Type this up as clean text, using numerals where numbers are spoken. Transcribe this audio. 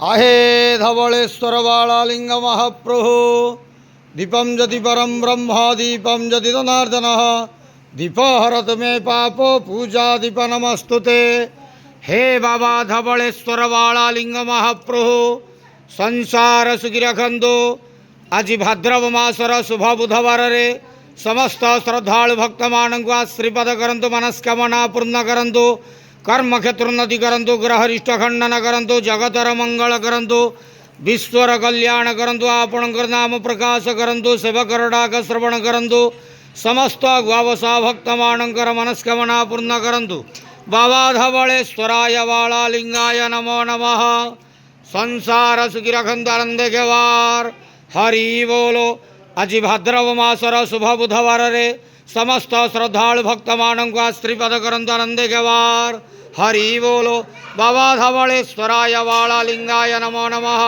आहे धवलेश्वर बालालिंग महाप्रभु दीपम जति परम ब्रह्म दीपम जति धनार्दन दीप हरत मे पाप पूजा दीप नमस्तुते। हे बाबा धवलेश्वर बालालिंग महाप्रभु संसार सुखी रखंतु। आज भाद्रव मासर शुभ बुधवार रे समस्त श्रद्धालु भक्त मानक आश्रीपद करंतु मनस्कामना पूर्ण करंतु कर्म क्षेत्रोन्नति करंतु ग्रहरिष्ट खंडन करंतु जगतर मंगल करंतु विश्वर कल्याण करंतु आपणकर नाम प्रकाश करंतु सेवकर डाक श्रवण करंतु समस्त ग्वावसा भक्त मानकर मनस्कामना पूर्ण करंतु। बाबा धवलेश्वराय बालालिंगाय नमो नमः। संसार सुखी रखंतु आनंद के वार हरि बोलो। आज भाद्रव मासर शुभ बुधवार रे समस्त श्रद्धालु भक्त मानक आश्रीपद करंतु आनंद के वार हरि बोलो। बाबा धवलेश्वराय बालालिंगाय नमो नमः।